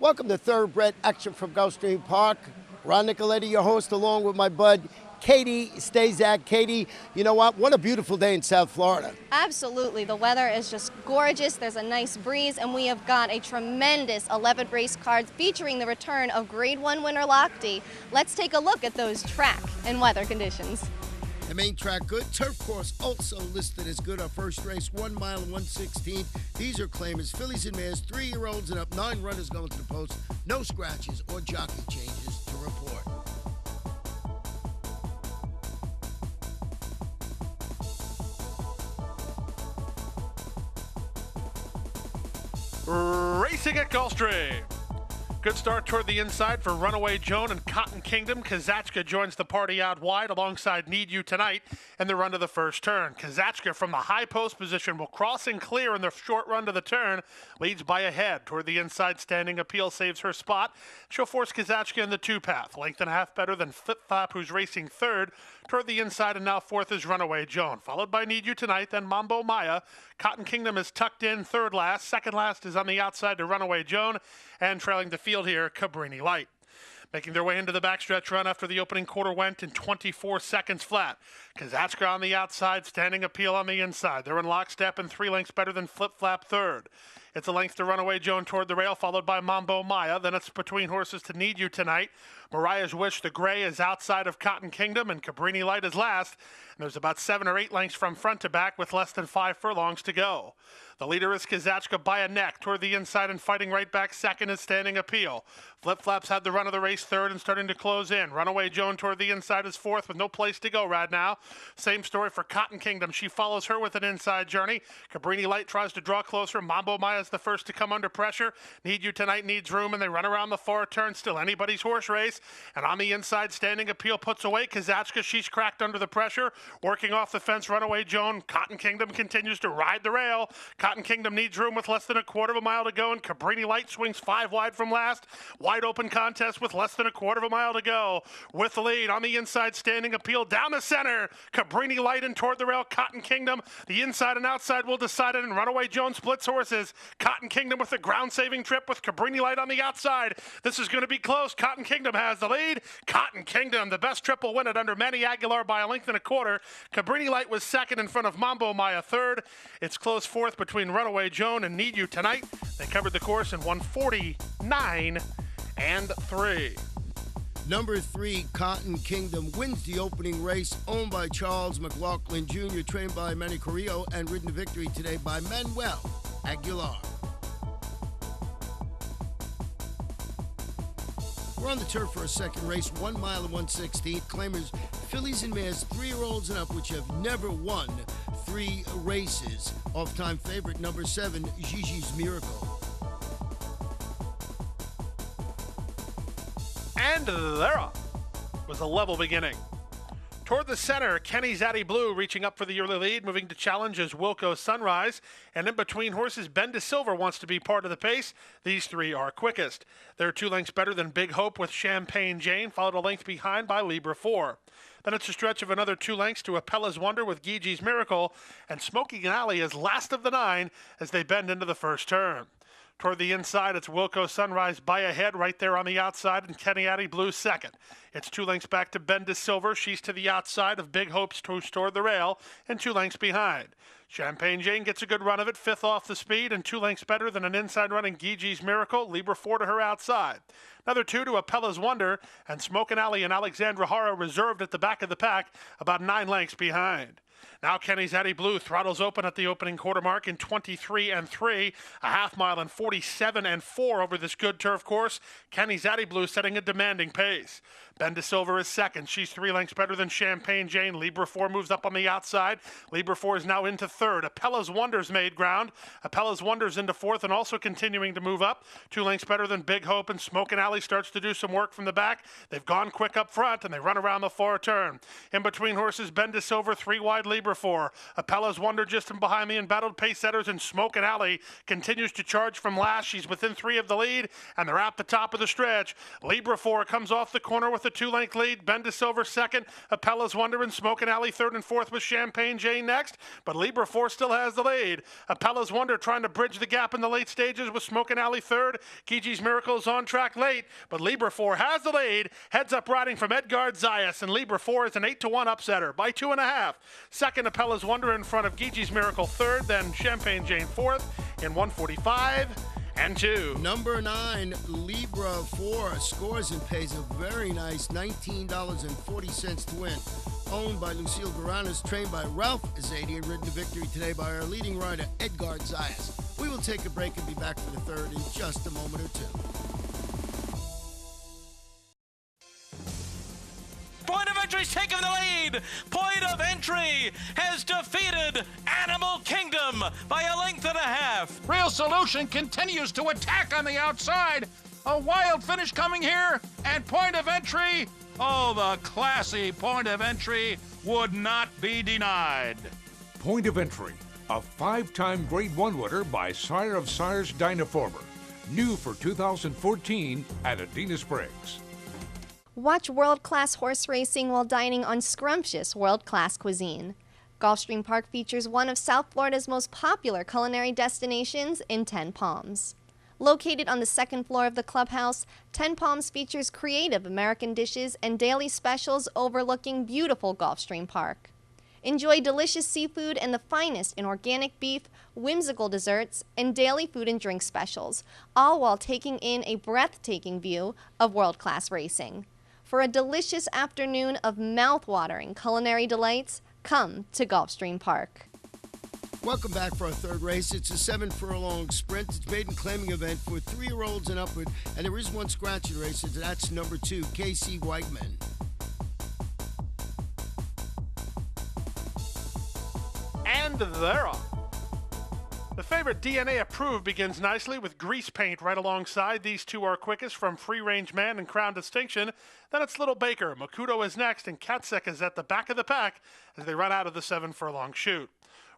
Welcome to Thoroughbred Action from Gulfstream Park. Ron Nicoletti, your host, along with my bud, Katie Stazak. Katie, you know what a beautiful day in South Florida. Absolutely. The weather is just gorgeous. There's a nice breeze, and we have got a tremendous 11 race card featuring the return of Grade 1 winner Lochte. Let's take a look at those track and weather conditions. The main track good. Turf course also listed as good. Our first race, 1 mile and 1/16. These are claimers, fillies and mares, 3-year-olds and up. 9 runners going to the post. No scratches or jockey changes to report. Racing at Gulfstream. Good start toward the inside for Runaway Joan and Cotton Kingdom. Kazachka joins the party out wide alongside Need You Tonight in the run to the first turn. Kazachka from the high post position will cross and clear in the short run to the turn. Leads by a head. Toward the inside, Standing Appeal saves her spot. She'll force Kazachka in the 2-path. Length and a half better than Flip Flop, who's racing third. Toward the inside, and now fourth is Runaway Joan. Followed by Need You Tonight, then Mambo Maya. Cotton Kingdom is tucked in third last. Second last is on the outside to Runaway Joan. And trailing the field here, Cabrini Light. Making their way into the backstretch run after the opening quarter went in 24 seconds flat. Kazachka on the outside, Standing Appeal on the inside. They're in lockstep and 3 lengths better than Flip Flap third. It's a length to Runaway Joan toward the rail, followed by Mambo Maya. Then it's between horses to Need You Tonight. Mariah's Wish, the gray, is outside of Cotton Kingdom, and Cabrini Light is last. And there's about 7 or 8 lengths from front to back with less than 5 furlongs to go. The leader is Kazachka by a neck. Toward the inside and fighting right back second is Standing Appeal. Flip Flaps had the run of the race third and starting to close in. Runaway Joan toward the inside is fourth with no place to go right now. Same story for Cotton Kingdom. She follows her with an inside journey. Cabrini Light tries to draw closer. Mambo Maya is the first to come under pressure. Need You Tonight needs room, and they run around the far turn. Still anybody's horse race. And on the inside, Standing Appeal puts away Kazachka. She's cracked under the pressure. Working off the fence, Runaway Joan. Cotton Kingdom continues to ride the rail. Cotton Kingdom needs room with less than a quarter of a mile to go, and Cabrini Light swings 5 wide from last. Wide open contest with less than a quarter of a mile to go. With the lead on the inside, Standing Appeal down the center. Cabrini Light and toward the rail, Cotton Kingdom. The inside and outside will decide it, and Runaway Joan splits horses. Cotton Kingdom with the ground-saving trip with Cabrini Light on the outside. This is going to be close. Cotton Kingdom has the lead. Cotton Kingdom, the best triple win it under Manny Aguilar by a length and a quarter. Cabrini Light was second in front of Mambo Maya third. It's close fourth between Runaway Joan and Need You Tonight. They covered the course in 149 and 3. Number 3, Cotton Kingdom, wins the opening race, owned by Charles McLaughlin Jr., trained by Manny Carrillo, and ridden to victory today by Manuel Aguilar. We're on the turf for a second race, 1 mile and 1/16. Claimers, fillies and mares, 3-year-olds and up, which have never won 3 races. Off-time favorite, number 7, Gigi's Miracle. And there was a level beginning. Toward the center, Kenny Zaddy Blue reaching up for the early lead, moving to challenge as Wilco Sunrise. And in between horses, Ben DeSilver wants to be part of the pace. These 3 are quickest. They're 2 lengths better than Big Hope with Champagne Jane, followed a length behind by Libra 4. Then it's a stretch of another 2 lengths to Apella's Wonder with Gigi's Miracle. And Smoking Alley is last of the 9 as they bend into the first turn. Toward the inside, it's Wilco Sunrise by a head right there on the outside, and Kenny Addy Blue second. It's 2 lengths back to Ben DeSilver. She's to the outside of Big Hope's toward the rail, and 2 lengths behind. Champagne Jane gets a good run of it, 5th off the speed, and 2 lengths better than an inside running Gigi's Miracle. Libra 4 to her outside. Another 2 to Apella's Wonder, and Smokin' Alley and Alexandra Hara reserved at the back of the pack, about 9 lengths behind. Now Kenny's Addy Blue throttles open at the opening quarter mark in 23 and 3, a half mile in 47 and 4 over this good turf course. Kenny's Addy Blue setting a demanding pace. Ben DeSilver is second. She's 3 lengths better than Champagne Jane. Libra 4 moves up on the outside. Libra 4 is now into third. Apella's Wonders made ground. Apella's Wonders into fourth and also continuing to move up. 2 lengths better than Big Hope, and Smokin' Alley starts to do some work from the back. They've gone quick up front and they run around the far turn. In between horses, Ben DeSilver, 3 wide Libra Libra 4. Apella's Wonder just from behind the embattled pace setters, and Smokin' Alley continues to charge from last. She's within 3 of the lead, and they're at the top of the stretch. Libra 4 comes off the corner with a 2-length lead. Bendis Silver second. Apella's Wonder and Smokin' Alley third and fourth, with Champagne Jane next. But Libra 4 still has the lead. Apella's Wonder trying to bridge the gap in the late stages with Smokin' Alley third. Gigi's Miracle is on track late, but Libra 4 has the lead. Heads up riding from Edgard Zayas, and Libra 4 is an 8-1 upsetter by 2.5. Second, Apella's Wonder in front of Gigi's Miracle third, then Champagne Jane fourth in 1:45 and 2. Number 9, Libra 4, scores and pays a very nice $19.40 to win. Owned by Lucille Garanas, trained by Ralph Azadi, and ridden to victory today by our leading rider, Edgard Zayas. We will take a break and be back for the third in just a moment or two. Point of Entry's taken the lead. Point of Entry has defeated Animal Kingdom by a length and a half. Real Solution continues to attack on the outside. A wild finish coming here, and Point of Entry, oh, the classy Point of Entry would not be denied. Point of Entry, a 5-time Grade 1 winner by Sire of Sires Dynaformer. New for 2014 at Adena Springs. Watch world-class horse racing while dining on scrumptious world-class cuisine. Gulfstream Park features one of South Florida's most popular culinary destinations in Ten Palms. Located on the second floor of the clubhouse, Ten Palms features creative American dishes and daily specials overlooking beautiful Gulfstream Park. Enjoy delicious seafood and the finest in organic beef, whimsical desserts, and daily food and drink specials, all while taking in a breathtaking view of world-class racing. For a delicious afternoon of mouth-watering culinary delights, come to Gulfstream Park. Welcome back for our third race. It's a 7-furlong sprint. It's a maiden claiming event for 3-year-olds and upward, and there is one scratch in the race, and that's number 2, KC Whiteman. And they're off. The favorite DNA Approved begins nicely with Grease Paint right alongside. These two are quickest from Free Range Man and Crown Distinction. Then it's Little Baker. Makuto is next, and Katsek is at the back of the pack as they run out of the 7-furlong chute.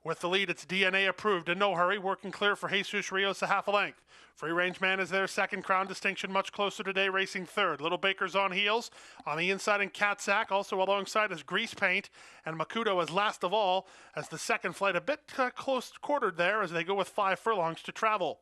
With the lead, it's DNA Approved in no hurry, working clear for Jesus Rios a half a length. Free Range Man is their second. Crown Distinction much closer today, racing third. Little Baker's on heels. On the inside in Katzak, also alongside is Grease Paint. And Makuto is last of all as the second flight, a bit close quartered there as they go with 5 furlongs to travel.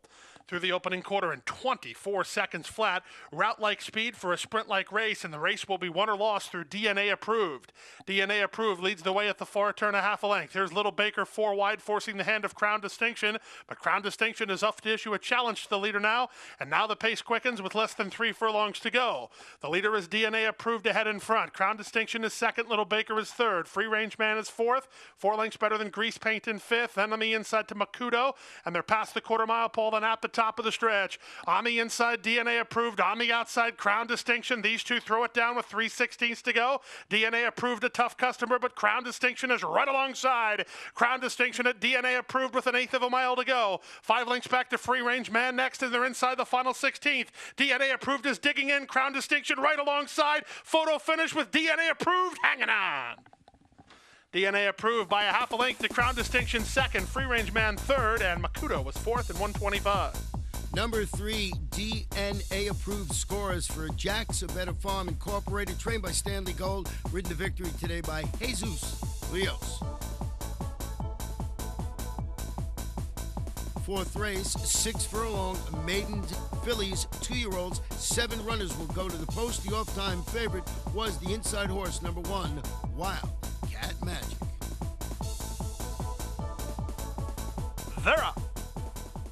Through the opening quarter in 24 seconds flat, route-like speed for a sprint-like race, and the race will be won or lost through DNA Approved. DNA Approved leads the way at the far turn a half a length. Here's Little Baker 4 wide, forcing the hand of Crown Distinction, but Crown Distinction is up to issue a challenge to the leader now, and now the pace quickens with less than 3 furlongs to go. The leader is DNA Approved ahead in front. Crown Distinction is second, Little Baker is third. Free Range Man is fourth, 4 lengths better than Grease Paint in fifth. Then on the inside to Makuto, and they're past the quarter-mile pole, then at the top of the stretch. On the inside, DNA Approved. On the outside, Crown Distinction. These two throw it down with 3/16 to go. DNA Approved, a tough customer, but Crown Distinction is right alongside. Crown Distinction at DNA Approved with 1/8 of a mile to go. 5 lengths back to Free Range Man next, and they're inside the final 16th. DNA Approved is digging in. Crown Distinction right alongside. Photo finish with DNA Approved hanging on. DNA Approved by a half a length to Crown Distinction second, Free Range Man third, and Makuto was fourth in 125. Number 3, DNA Approved scores for Jack's A Better Farm Incorporated, trained by Stanley Gold, ridden to victory today by Jesus Rios. Fourth race, 6 furlong, maiden fillies, 2-year-olds, 7 runners will go to the post. The off-time favorite was the inside horse, number 1, Wild Cat Magic. They're up.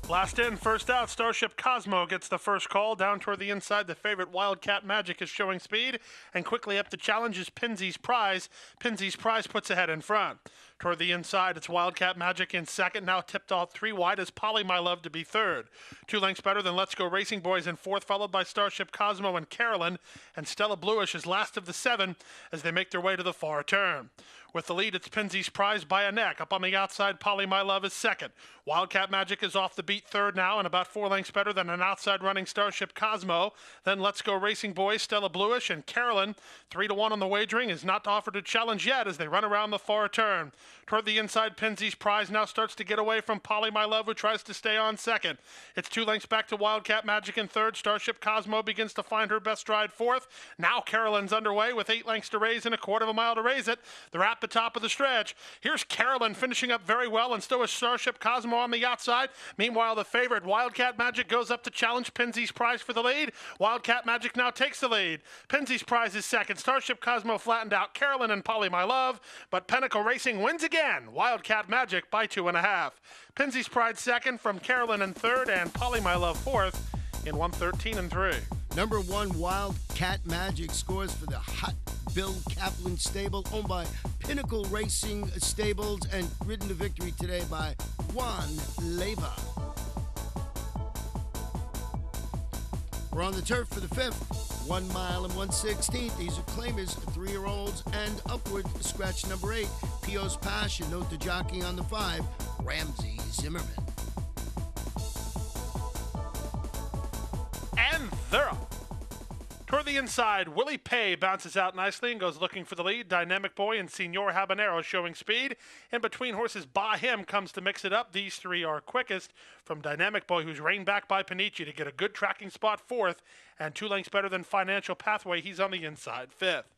Last in, first out, Starship Cosmo gets the first call. Down toward the inside, the favorite Wildcat Magic is showing speed. And quickly up to challenge is Pinsy's Prize. Pinsy's Prize puts ahead in front. Toward the inside, it's Wildcat Magic in second. Now tipped off 3 wide as Polly My Love to be third. 2 lengths better than Let's Go Racing Boys in fourth, followed by Starship Cosmo and Carolyn. And Stella Bluish is last of the 7 as they make their way to the far turn. With the lead, it's Pinsy's Prize by a neck. Up on the outside, Polly My Love is second. Wildcat Magic is off the beat third now and about 4 lengths better than an outside running Starship Cosmo. Then Let's Go Racing Boys, Stella Bluish, and Carolyn. 3-1 on the wagering is not offered a challenge yet as they run around the far turn. Toward the inside, Pinsy's Prize now starts to get away from Polly My Love, who tries to stay on second. It's 2 lengths back to Wildcat Magic in third. Starship Cosmo begins to find her best stride fourth. Now Carolyn's underway with 8 lengths to raise and a quarter of a mile to raise it. They're at the top of the stretch. Here's Carolyn finishing up very well, and still is Starship Cosmo on the outside. Meanwhile, the favorite, Wildcat Magic, goes up to challenge Pinsy's Prize for the lead. Wildcat Magic now takes the lead. Pinsy's Prize is second. Starship Cosmo flattened out Carolyn and Polly My Love, but Pinnacle Racing wins again. Wildcat Magic by 2.5. Pinsy's Pride second, from Carolyn in third, and Polly My Love fourth in 1:13.3. Number 1, Wildcat Magic, scores for the Hot Bill Kaplan stable, owned by Pinnacle Racing Stables, and ridden to victory today by Juan Leyva. We're on the turf for the 5th, 1 mile and 1/16. These are claimers, 3-year-olds and upward. Scratch number 8, Pio's Passion. Note the jockey on the 5, Ramsey Zimmerman. And they're up. Toward the inside, Willie Pay bounces out nicely and goes looking for the lead. Dynamic Boy and Senor Habanero showing speed. In between horses, By Him comes to mix it up. These 3 are quickest, from Dynamic Boy, who's reined back by Panici to get a good tracking spot fourth, and 2 lengths better than Financial Pathway. He's on the inside, 5th.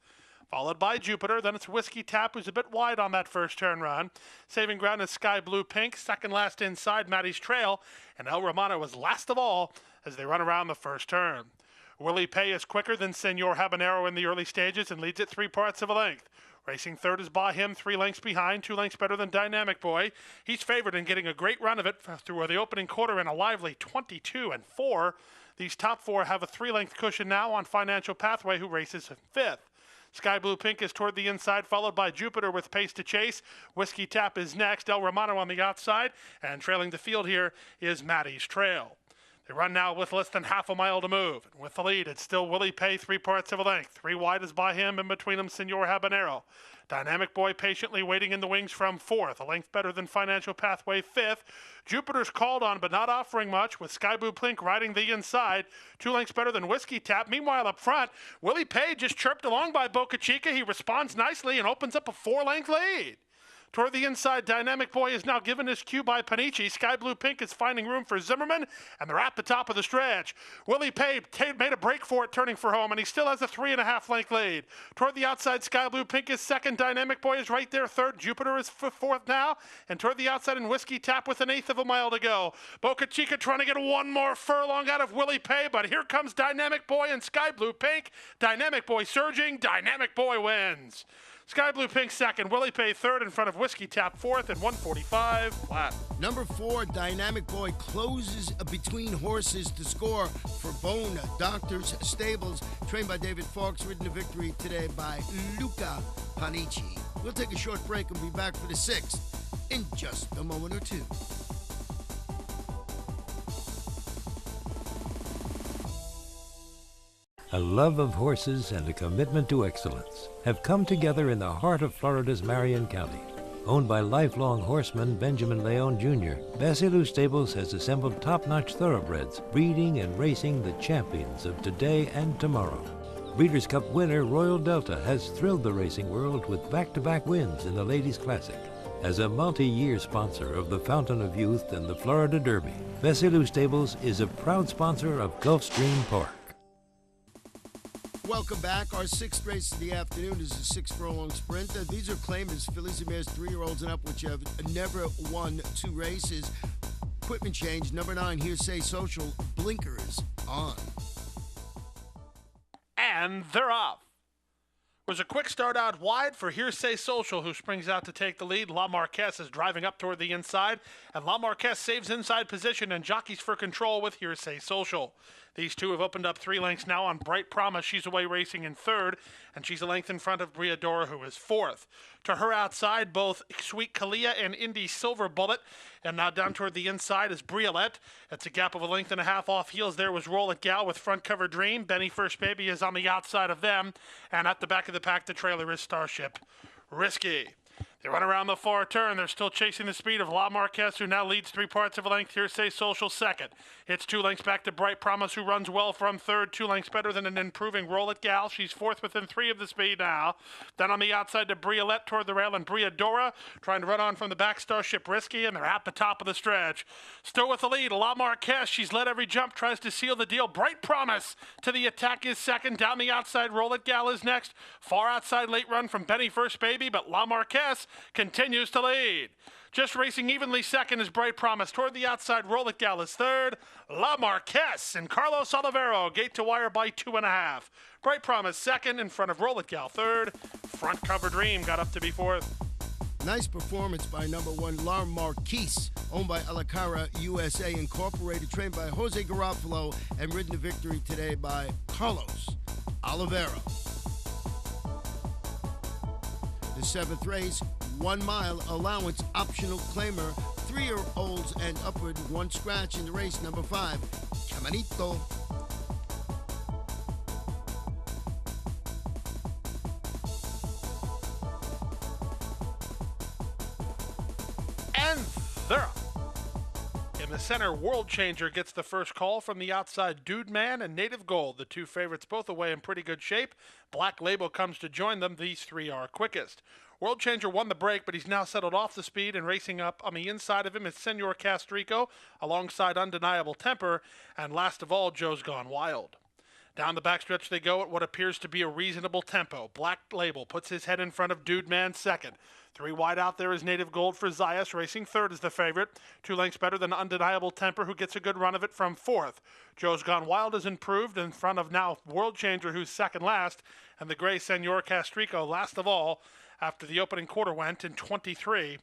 Followed by Jupiter, then it's Whiskey Tap, who's a bit wide on that first turn run. Saving ground is Sky Blue Pink, second last inside Maddie's Trail, and El Romano was last of all as they run around the first turn. Willie Pay is quicker than Senor Habanero in the early stages and leads at 3/4 of a length. Racing third is By Him, 3 lengths behind, 2 lengths better than Dynamic Boy. He's favored in getting a great run of it through the opening quarter in a lively 22-4. These top 4 have a 3-length cushion now on Financial Pathway, who races 5th. Sky Blue Pink is toward the inside, followed by Jupiter with pace to chase. Whiskey Tap is next, El Romano on the outside, and trailing the field here is Maddie's Trail. They run now with less than half a mile to move. And with the lead, it's still Willie Pay, 3/4 of a length. 3 wide is By Him, in between them Senor Habanero. Dynamic Boy patiently waiting in the wings from 4th, a length better than Financial Pathway, 5th. Jupiter's called on, but not offering much, with Sky Blue Pink riding the inside, 2 lengths better than Whiskey Tap. Meanwhile, up front, Willie Pay just chirped along by Boca Chica. He responds nicely and opens up a 4-length lead. Toward the inside, Dynamic Boy is now given his cue by Panici. Sky Blue Pink is finding room for Zimmerman, and they're at the top of the stretch. Willie Pay made a break for it, turning for home, and he still has a 3.5-length lead. Toward the outside, Sky Blue Pink is second. Dynamic Boy is right there, third. Jupiter is fourth now, and toward the outside, and Whiskey Tap with 1/8 of a mile to go. Boca Chica trying to get 1 more furlong out of Willie Pay, but here comes Dynamic Boy and Sky Blue Pink. Dynamic Boy surging. Dynamic Boy wins. Sky Blue Pink second, Willie Pay third, in front of Whiskey Tap fourth at 1:45 flat. Number 4, Dynamic Boy, closes between horses to score for Bone Doctors Stables, trained by David Fawkes, ridden to victory today by Luca Panici. We'll take a short break and be back for the 6th in just a moment or two. A love of horses and a commitment to excellence have come together in the heart of Florida's Marion County. Owned by lifelong horseman Benjamin Leon Jr., Basilou Stables has assembled top-notch thoroughbreds, breeding and racing the champions of today and tomorrow. Breeders' Cup winner Royal Delta has thrilled the racing world with back-to-back wins in the Ladies' Classic. As a multi-year sponsor of the Fountain of Youth and the Florida Derby, Basilou Stables is a proud sponsor of Gulfstream Park. Welcome back. Our 6th race of the afternoon is a 6-furlong sprint. These are claimers, fillies and mares, 3-year-olds and up, which have never won 2 races. Equipment change, number 9, Hearsay Social, blinkers on. And they're off. It was a quick start out wide for Hearsay Social, who springs out to take the lead. La Marquez is driving up toward the inside, and La Marquez saves inside position and jockeys for control with Hearsay Social. These 2 have opened up 3 lengths now on Bright Promise. She's away racing in third, and she's a length in front of Briadora, who is 4th. To her outside, both Sweet Kalia and Indy Silver Bullet. And now down toward the inside is Briolette. It's a gap of 1.5 off heels. There was Roll It Gal with Front Cover Dream. Benny First Baby is on the outside of them. And at the back of the pack, the trailer is Starship Risky. They run around the far turn. They're still chasing the speed of La Marquez, who now leads 3 parts of a length. Hearsay Social second. It's 2 lengths back to Bright Promise, who runs well from third. 2 lengths better than an improving Roll It Gal. She's fourth within 3 of the speed now. Then on the outside to Briolette toward the rail, and Briadora trying to run on from the back. Starship Risky, and they're at the top of the stretch. Still with the lead, La Marquez. She's led every jump, tries to seal the deal. Bright Promise to the attack is second. Down the outside, Roll It Gal is next. Far outside, late run from Benny First Baby, but La Marquez continues to lead. Just racing evenly second is Bright Promise. Toward the outside, Roll It Gal is third. La Marquez and Carlos Olivero gate to wire by 2.5. Bright Promise second in front of Roll It Gal third. Front Cover Dream got up to be fourth. Nice performance by number 1, La Marquise, owned by Alacara USA Incorporated, trained by Jose Garofalo, and ridden to victory today by Carlos Olivero. The 7th race, 1 mile allowance optional claimer, 3-year-olds and upward, 1 scratch in the race, number 5, Caminito. And they're up. In the center, World Changer gets the first call from the outside. Dude Man and Native Gold, the 2 favorites, both away in pretty good shape. Black Label comes to join them. These 3 are quickest. World Changer won the break, but he's now settled off the speed, and racing up on the inside of him is Senor Castrico alongside Undeniable Temper, and last of all, Joe's Gone Wild. Down the backstretch they go at what appears to be a reasonable tempo. Black Label puts his head in front of Dude Man second. 3 wide out there is Native Gold for Zayas, racing third as the favorite. 2 lengths better than Undeniable Temper, who gets a good run of it from fourth. Joe's Gone Wild is improved in front of now World Changer, who's second last, and the gray Senor Castrico last of all after the opening quarter went in 23-2.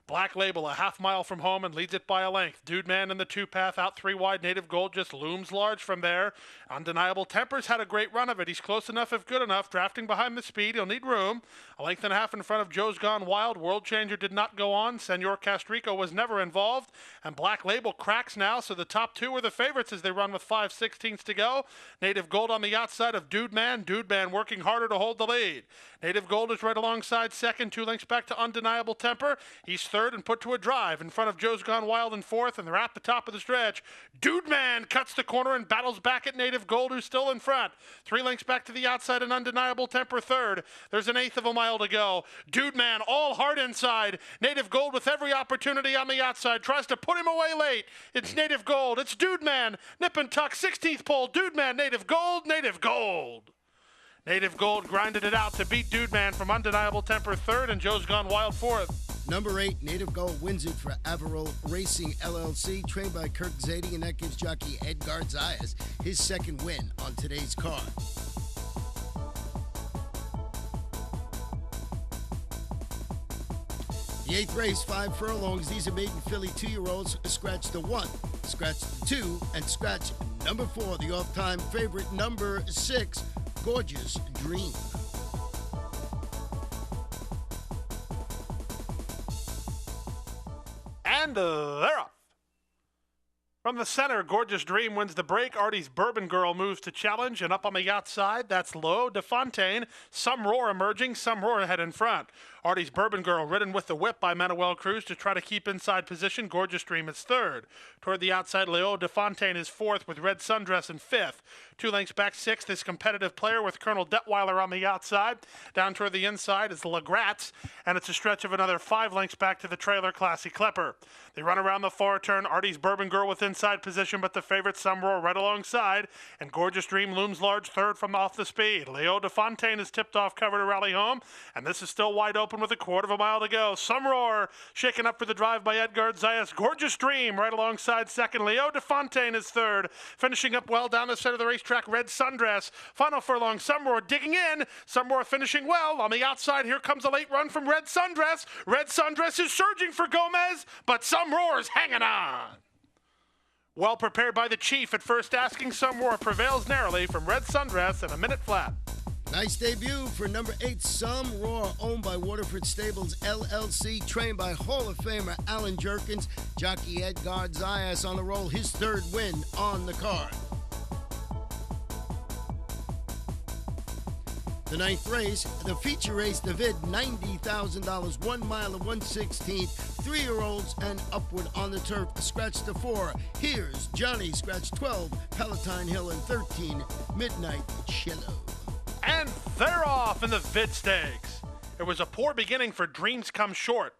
Black Label a half mile from home and leads it by a length. Dude Man in the 2-path out 3 wide. Native Gold just looms large from there. Undeniable Temper's had a great run of it. He's close enough if good enough. Drafting behind the speed. He'll need room. A length and a half in front of Joe's Gone Wild. World Changer did not go on. Senor Castrico was never involved. And Black Label cracks now, so the top 2 are the favorites as they run with 5/16 to go. Native Gold on the outside of Dude Man. Dude Man working harder to hold the lead. Native Gold is right alongside second. 2 lengths back to Undeniable Temper. He's third and put to a drive in front of Joe's Gone Wild in fourth, and they're at the top of the stretch. Dude Man cuts the corner and battles back at Native Gold, who's still in front. 3 lengths back to the outside and Undeniable Temper third. There's an 1/8 of a mile to go. Dude Man all hard inside. Native Gold with every opportunity on the outside. Tries to put him away late. It's Native Gold. It's Dude Man. Nip and tuck. 16th pole. Dude Man. Native Gold. Native Gold. Native Gold grinded it out to beat Dude Man from Undeniable Temper third, and Joe's Gone Wild fourth. Number 8, Native Gold wins it for Averill Racing LLC, trained by Kirk Zadie, and that gives jockey Edgar Zayas his second win on today's card. The 8th race, 5 furlongs. These are maiden filly 2-year-olds. Scratch the 1, scratch the 2, and scratch number 4, the all-time favorite, number 6, Gorgeous Dream. And they're off. From the center, Gorgeous Dream wins the break. Artie's Bourbon Girl moves to challenge, and up on the outside, that's Low De Fontaine. Some Roar emerging, Some Roar ahead in front. Artie's Bourbon Girl ridden with the whip by Manuel Cruz to try to keep inside position. Gorgeous Dream is third. Toward the outside, Leo De Fontaine is fourth with Red Sundress in fifth. 2 lengths back sixth is Competitive Player with Colonel Detweiler on the outside. Down toward the inside is Legratz, and it's a stretch of another 5 lengths back to the trailer, Classy Klepper. They run around the far turn. Artie's Bourbon Girl with inside position, but the favorite Some Roar right alongside, and Gorgeous Dream looms large third from off the speed. Leo De Fontaine is tipped off cover to rally home, and this is still wide open with a 1/4 of a mile to go. Some Roar shaken up for the drive by Edgar Zayas. Gorgeous Dream right alongside second. Leo De Fontaine is third. Finishing up well down the center of the racetrack, Red Sundress. Final furlong, Some Roar digging in. Some Roar finishing well. On the outside, here comes a late run from Red Sundress. Red Sundress is surging for Gomez, but Some Roar's hanging on. Well prepared by the Chief at first asking. Some Roar prevails narrowly from Red Sundress in a minute flat. Nice debut for number 8, Some Roar, owned by Waterford Stables LLC, trained by Hall of Famer Alan Jerkins. Jockey Edgar Zayas on the roll, his 3rd win on the card. The ninth race, the feature race, the vid, $90,000, 1 mile and 1/16, 3-year-olds and upward on the turf. Scratch to 4. Here's Johnny. Scratch 12, Palatine Hill, and 13, Midnight Cello. And they're off in the vid stakes. It was a poor beginning for Dreams Come Short.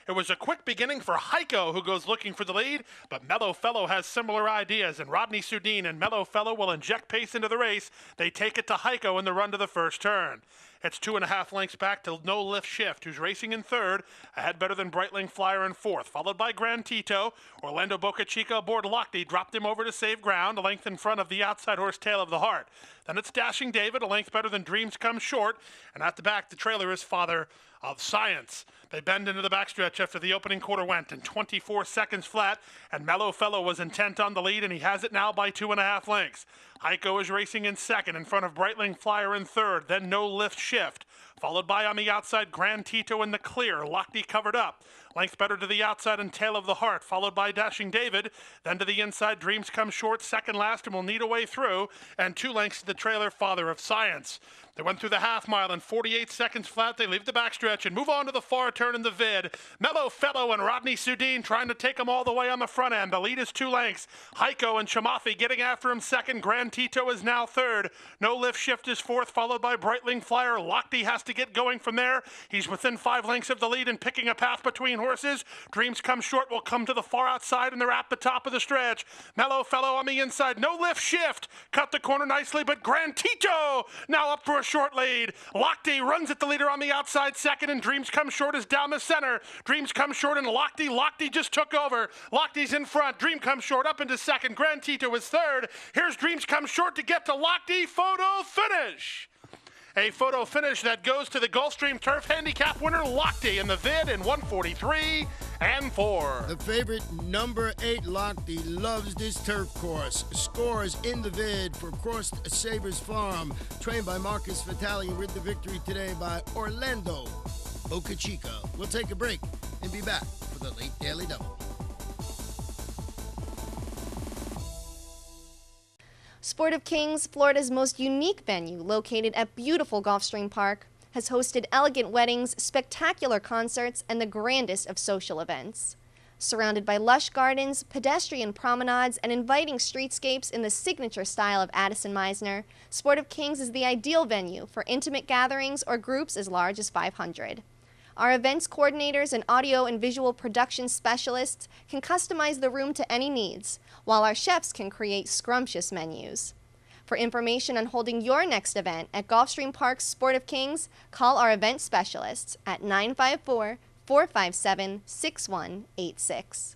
It was a quick beginning for Heiko, who goes looking for the lead, but Mellow Fellow has similar ideas, and Rodney Sudin and Mellow Fellow will inject pace into the race. They take it to Heiko in the run to the first turn. It's 2.5 lengths back to No Lift Shift, who's racing in third, ahead better than Breitling Flyer in fourth, followed by Grand Tito. Orlando Boca Chica aboard Lochte dropped him over to save ground, a length in front of the outside horse Tail of the Heart. Then it's Dashing David, a length better than Dreams Come Short, and at the back the trailer is Father of Science. They bend into the backstretch after the opening quarter went in 24 seconds flat, and Mellow Fellow was intent on the lead, and he has it now by 2.5 lengths. Heiko is racing in second in front of Breitling Flyer in third, then No Lift Shift, followed by on the outside Grand Tito in the clear, Lochte covered up. Length better to the outside and Tail of the Heart, followed by Dashing David. Then to the inside, Dreams Come Short, second last, and will need a way through. And 2 lengths to the trailer, Father of Science. They went through the half mile in 48 seconds flat. They leave the backstretch and move on to the far turn in the vid. Mellow Fellow and Rodney Sudin trying to take them all the way on the front end. The lead is 2 lengths. Heiko and Chamafi getting after him second. Grand Tito is now third. No Lift Shift is fourth, followed by Breitling Flyer. Lochte has to get going from there. He's within 5 lengths of the lead and picking a path between horses. Dreams Come Short will come to the far outside, and they're at the top of the stretch. Mellow Fellow on the inside. No Lift Shift cut the corner nicely, but Grand Tito now up for a short lead. Lochte runs at the leader on the outside second, and Dreams Come Short is down the center. Dreams Come Short and Lochte just took over. Lochte's in front. Dream Come Short up into second. Grand Tito is third. Here's Dreams Come Short to get to Lochte. Photo finish. A photo finish that goes to the Gulfstream Turf Handicap winner, Lochte, in the vid in 1:43.4. The favorite number 8 Lochte loves this turf course. Scores in the vid for Crossed Sabres Farm, trained by Marcus Vitale and rid the victory today by Orlando Boca Chica. We'll take a break and be back for the late Daily Double. Sport of Kings, Florida's most unique venue, located at beautiful Gulfstream Park, has hosted elegant weddings, spectacular concerts, and the grandest of social events. Surrounded by lush gardens, pedestrian promenades, and inviting streetscapes in the signature style of Addison Meisner, Sport of Kings is the ideal venue for intimate gatherings or groups as large as 500. Our events coordinators and audio and visual production specialists can customize the room to any needs, while our chefs can create scrumptious menus. For information on holding your next event at Gulfstream Park's Sport of Kings, call our event specialists at 954-457-6186.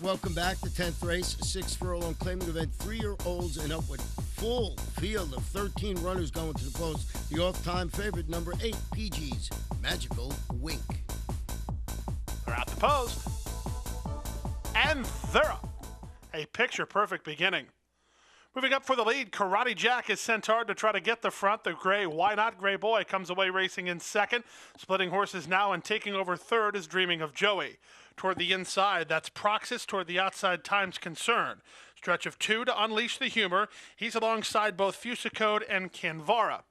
Welcome back. The 10th race, 6 furlong claiming event, 3-year-olds and upward. Full field of 13 runners going to the post. The off-time favorite, number 8, PG's Magical Wink. They're at the post. And they're up. A picture-perfect beginning. Moving up for the lead, Karate Jack is sent hard to try to get the front. The gray, Why Not Gray Boy, comes away racing in second. Splitting horses now and taking over third is Dreaming of Joey. Toward the inside, that's Proxis. Toward the outside, Time's Concern. Stretch of 2 to Unleash the Humor. He's alongside both Fusicode and Canvara.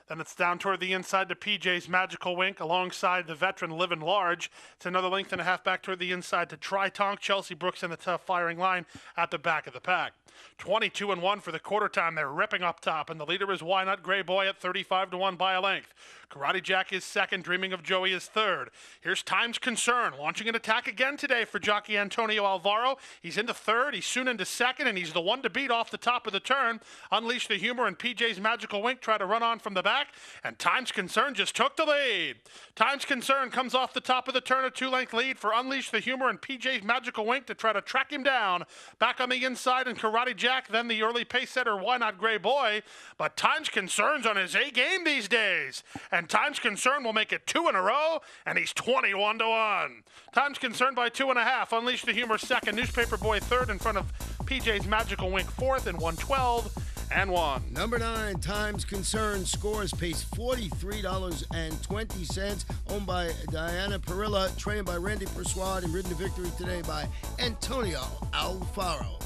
Then it's down toward the inside to PJ's Magical Wink alongside the veteran Livin' Large. It's another length and a half back toward the inside to Tri-Tonk. Chelsea Brooks in the tough firing line at the back of the pack. 22-1 for the quarter time. They're ripping up top, and the leader is Why Not Gray Boy at 35-1 by a length. Karate Jack is second. Dreaming of Joey is third. Here's Time's Concern, launching an attack again today for jockey Antonio Alvaro. He's into third. He's soon into second, and he's the one to beat off the top of the turn. Unleash the Humor and PJ's Magical Wink try to run on from the back, and Time's Concern just took the lead. Time's Concern comes off the top of the turn, a 2-length lead for Unleash the Humor and PJ's Magical Wink to try to track him down. Back on the inside, and Karate Jack, then the early pace setter, Why Not Gray Boy. But Time's Concern's on his A game these days. And Time's Concern will make it 2 in a row, and he's 21-1. Time's Concern by 2.5. Unleash the Humor second. Newspaper Boy third in front of PJ's Magical Wink fourth in 112-1. Number 9, Time's Concern, scores pace $43.20. Owned by Diana Perilla, trained by Randy Persuade, and ridden to victory today by Antonio Alfaro.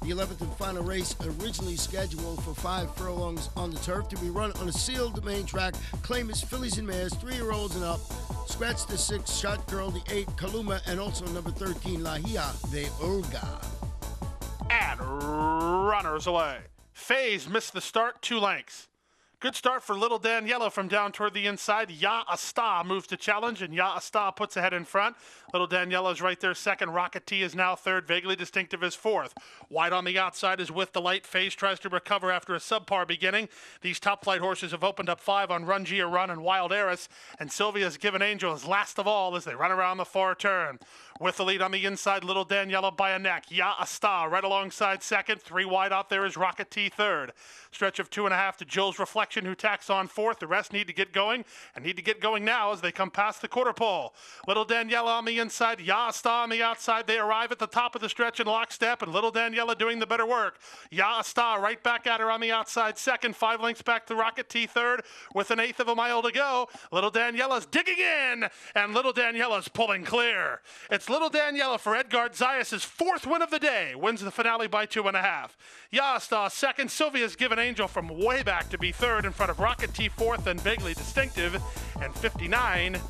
The 11th and final race, originally scheduled for 5 furlongs on the turf, to be run on a sealed main track. Claim is fillies and mares, 3-year-olds and up. Scratch the 6, Shot Girl, the 8, Kaluma, and also number 13, Lahia de Olga. And runners away. Faze missed the start, 2 lengths. Good start for Little Daniela from down toward the inside. Ya Asta moves to challenge, and Ya Asta puts ahead in front. Little Daniela's right there second. Rocket T is now third. Vaguely Distinctive is fourth. Wide on the outside is With the Light. Faze tries to recover after a subpar beginning. These top flight horses have opened up 5 on Run Gia Run and Wild Heiress, and Sylvia's Given Angel is last of all as they run around the far turn. With the lead on the inside, Little Daniela by a neck. Ya Asta right alongside second. 3 wide out there is Rocket T third. Stretch of 2.5 to Jill's Reflection, who tacks on fourth. The rest need to get going, and need to get going now as they come past the quarter pole. Little Daniela on the inside, Ya Asta on the outside. They arrive at the top of the stretch in lockstep, and Little Daniela doing the better work. Ya Asta right back at her on the outside second. 5 lengths back to Rocket T third with an 1/8 of a mile to go. Little Daniela's digging in, and Little Daniela's pulling clear. It's Little Daniela for Edgard Zayas' 4th win of the day. Wins the finale by 2.5. Ya Asta second. Sylvia's Given Angel from way back to be third in front of Rocket T fourth and Vaguely Distinctive, and 59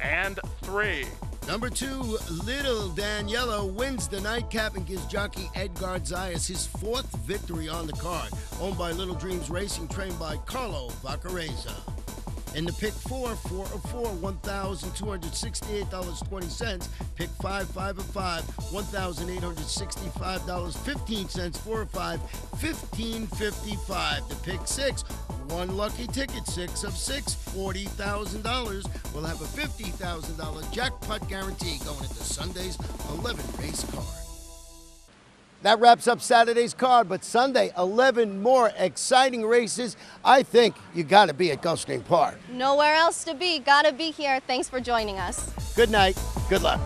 and 3. Number 2, Little Daniela wins the nightcap and gives jockey Edgard Zayas his 4th victory on the card. Owned by Little Dreams Racing, trained by Carlo Vaccarezza. In the pick 4, 4 of 4, $1,268.20. Pick 5, 5 of 5, $1,865.15. 4 of 5, $1,555. The pick 6, 1 lucky ticket, 6 of 6, $40,000. We'll have a $50,000 jackpot guarantee going into Sunday's 11-race card. That wraps up Saturday's card, but Sunday, 11 more exciting races. I think you got to be at Gulfstream Park. Nowhere else to be. Gotta be here. Thanks for joining us. Good night. Good luck.